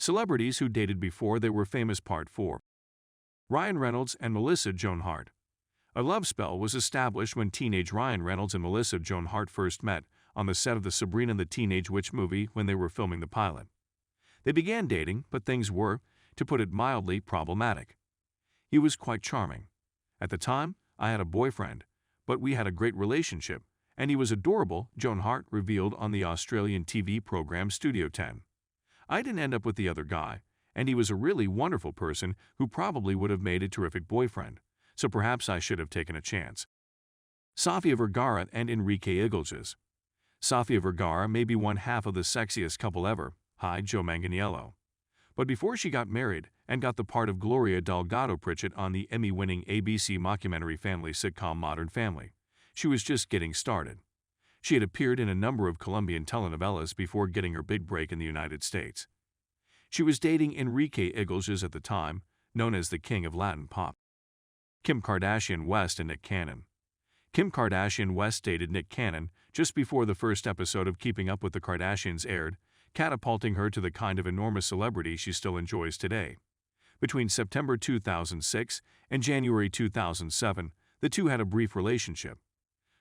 Celebrities who dated before they were famous Part 4. Ryan Reynolds and Melissa Joan Hart. A love spell was established when teenage Ryan Reynolds and Melissa Joan Hart first met on the set of the Sabrina the Teenage Witch movie when they were filming the pilot. They began dating, but things were, to put it mildly, problematic. He was quite charming. At the time, I had a boyfriend, but we had a great relationship, and he was adorable, Joan Hart revealed on the Australian TV program Studio 10. I didn't end up with the other guy, and he was a really wonderful person who probably would have made a terrific boyfriend, so perhaps I should have taken a chance. Sofia Vergara and Enrique Iglesias. Sofia Vergara may be one half of the sexiest couple ever, hi Joe Manganiello. But before she got married and got the part of Gloria Delgado-Pritchett on the Emmy-winning ABC mockumentary family sitcom Modern Family, she was just getting started. She had appeared in a number of Colombian telenovelas before getting her big break in the United States. She was dating Enrique Iglesias at the time, known as the king of Latin pop. Kim Kardashian West and Nick Cannon. Kim Kardashian West dated Nick Cannon just before the first episode of Keeping Up with the Kardashians aired, catapulting her to the kind of enormous celebrity she still enjoys today. Between September 2006 and January 2007, the two had a brief relationship.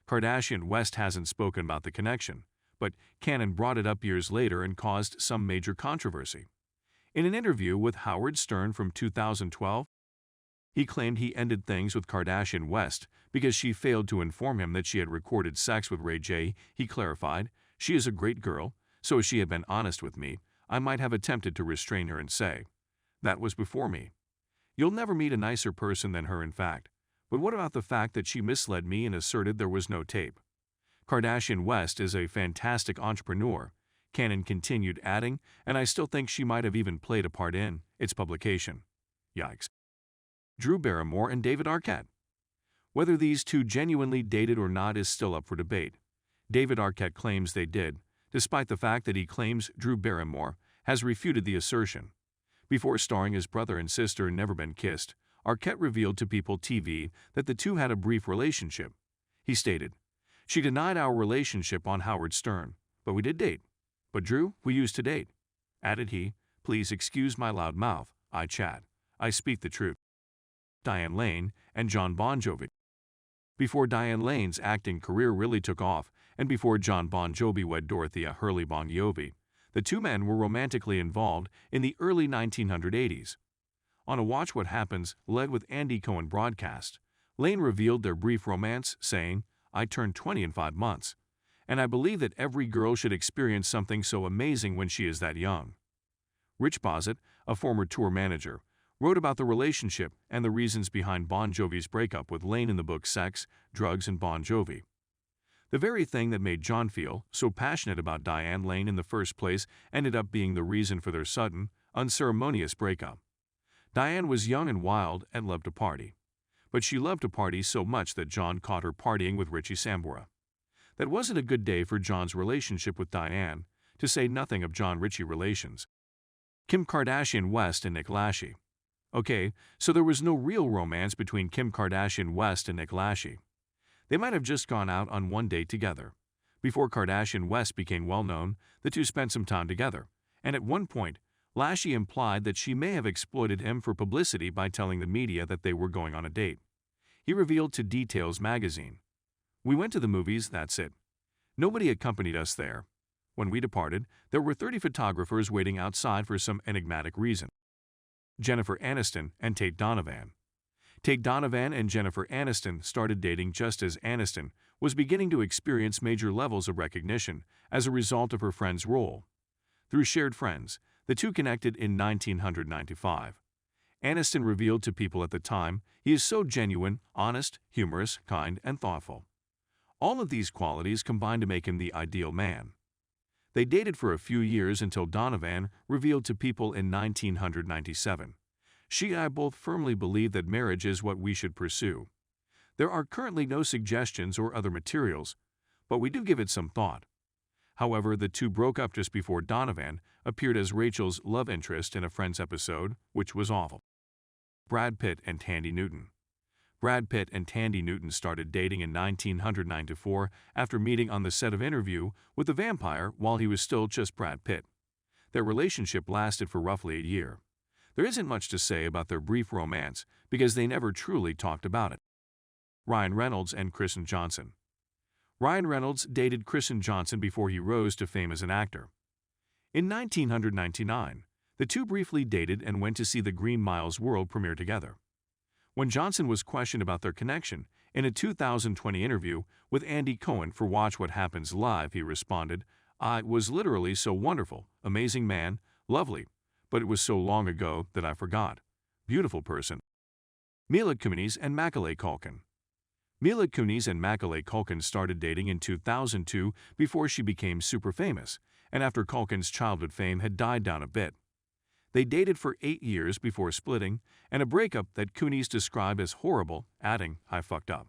Kardashian West hasn't spoken about the connection, but Cannon brought it up years later and caused some major controversy. In an interview with Howard Stern from 2012, he claimed he ended things with Kardashian West because she failed to inform him that she had recorded sex with Ray J. He clarified, "She is a great girl, so if she had been honest with me, I might have attempted to restrain her and say, 'That was before me.' You'll never meet a nicer person than her, in fact. But what about the fact that she misled me and asserted there was no tape? Kardashian West is a fantastic entrepreneur," Cannon continued, adding, "and I still think she might have even played a part in its publication." Yikes. Drew Barrymore and David Arquette. Whether these two genuinely dated or not is still up for debate. David Arquette claims they did, despite the fact that he claims Drew Barrymore has refuted the assertion. Before starring his brother and sister in Never Been Kissed, Arquette revealed to People TV that the two had a brief relationship. He stated, "She denied our relationship on Howard Stern, but we did date. But Drew, we used to date." Added he, "Please excuse my loud mouth, I chat. I speak the truth." Diane Lane and John Bon Jovi. Before Diane Lane's acting career really took off, and before John Bon Jovi wed Dorothea Hurley Bon Jovi, the two men were romantically involved in the early 1980s. On a Watch What Happens, led with Andy Cohen broadcast, Lane revealed their brief romance, saying, "I turned 20 in 5 months, and I believe that every girl should experience something so amazing when she is that young." Rich Bozet, a former tour manager, wrote about the relationship and the reasons behind Bon Jovi's breakup with Lane in the book Sex, Drugs, and Bon Jovi. The very thing that made John feel so passionate about Diane Lane in the first place ended up being the reason for their sudden, unceremonious breakup. Diane was young and wild and loved to party. But she loved to party so much that John caught her partying with Richie Sambora. That wasn't a good day for John's relationship with Diane, to say nothing of John-Richie relations. Kim Kardashian West and Nick Lachey. Okay, so there was no real romance between Kim Kardashian West and Nick Lachey. They might have just gone out on one date together. Before Kardashian West became well-known, the two spent some time together, and at one point, Lachey implied that she may have exploited him for publicity by telling the media that they were going on a date. He revealed to Details magazine, "We went to the movies, that's it. Nobody accompanied us there. When we departed, there were 30 photographers waiting outside for some enigmatic reason." Jennifer Aniston and Tate Donovan. Tate Donovan and Jennifer Aniston started dating just as Aniston was beginning to experience major levels of recognition as a result of her friend's role. Through shared friends, the two connected in 1995. Aniston revealed to People at the time, "He is so genuine, honest, humorous, kind, and thoughtful." All of these qualities combined to make him the ideal man. They dated for a few years until Donovan revealed to People in 1997, "She and I both firmly believe that marriage is what we should pursue. There are currently no suggestions or other materials, but we do give it some thought." However, the two broke up just before Donovan appeared as Rachel's love interest in a Friends episode, which was awful. Brad Pitt and Thandie Newton. Brad Pitt and Thandie Newton started dating in 1994 after meeting on the set of Interview with the Vampire while he was still just Brad Pitt. Their relationship lasted for roughly a year. There isn't much to say about their brief romance because they never truly talked about it. Ryan Reynolds and Kristen Johnson. Ryan Reynolds dated Kristen Johnson before he rose to fame as an actor. In 1999, the two briefly dated and went to see the Green Mile's world premiere together. When Johnson was questioned about their connection in a 2020 interview with Andy Cohen for Watch What Happens Live, he responded, "I was literally so wonderful, amazing man, lovely, but it was so long ago that I forgot. Beautiful person." Mila Kunis and Macaulay Culkin. Mila Kunis and Macaulay Culkin started dating in 2002 before she became super famous, and after Culkin's childhood fame had died down a bit. They dated for 8 years before splitting, and a breakup that Kunis described as horrible, adding, "I fucked up."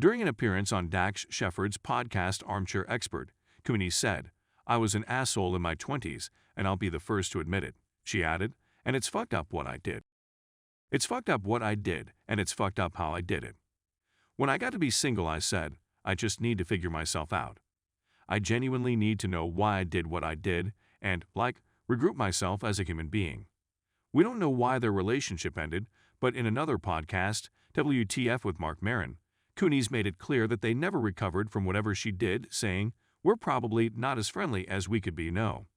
During an appearance on Dax Shepard's podcast Armchair Expert, Kunis said, "I was an asshole in my 20s, and I'll be the first to admit it." She added, "And it's fucked up what I did. It's fucked up what I did, and it's fucked up how I did it. When I got to be single, I said, I just need to figure myself out. I genuinely need to know why I did what I did and, regroup myself as a human being." We don't know why their relationship ended, but in another podcast, WTF with Mark Maron, Kunis made it clear that they never recovered from whatever she did, saying, "We're probably not as friendly as we could be, no.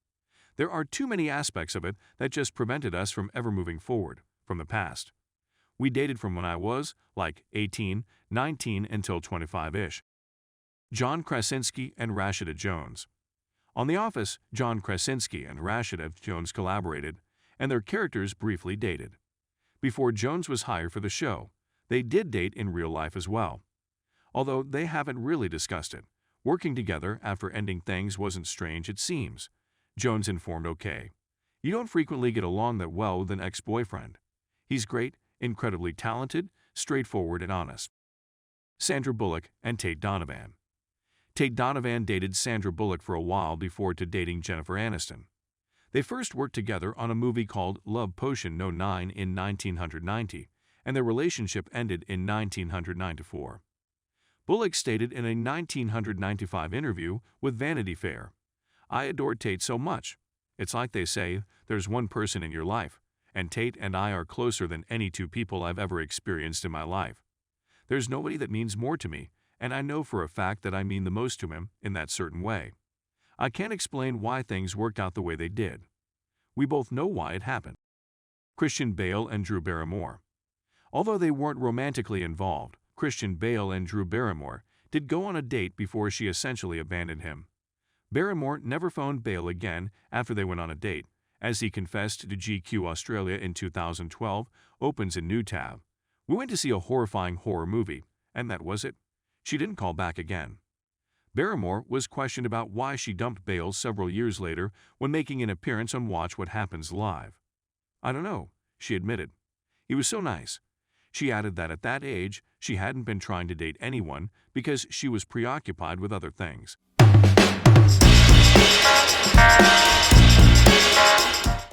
There are too many aspects of it that just prevented us from ever moving forward, from the past. We dated from when I was, 18, 19 until 25-ish. John Krasinski and Rashida Jones. On The Office, John Krasinski and Rashida Jones collaborated, and their characters briefly dated. Before Jones was hired for the show, they did date in real life as well. Although they haven't really discussed it, working together after ending things wasn't strange, it seems. Jones informed OK. "You don't frequently get along that well with an ex-boyfriend. He's great, incredibly talented, straightforward and honest." Sandra Bullock and Tate Donovan. Tate Donovan dated Sandra Bullock for a while before dating Jennifer Aniston. They first worked together on a movie called Love Potion No. 9 in 1990, and their relationship ended in 1994. Bullock stated in a 1995 interview with Vanity Fair, "I adore Tate so much. It's like they say, there's one person in your life, and Tate and I are closer than any two people I've ever experienced in my life. There's nobody that means more to me, and I know for a fact that I mean the most to him in that certain way. I can't explain why things worked out the way they did. We both know why it happened." Christian Bale and Drew Barrymore. Although they weren't romantically involved, Christian Bale and Drew Barrymore did go on a date before she essentially abandoned him. Barrymore never phoned Bale again after they went on a date, as he confessed to GQ Australia in 2012, opens a new tab. "We went to see a horrifying horror movie, and that was it." She didn't call back again. Barrymore was questioned about why she dumped Bale several years later when making an appearance on Watch What Happens Live. "I don't know," she admitted. "He was so nice." She added that at that age, she hadn't been trying to date anyone because she was preoccupied with other things.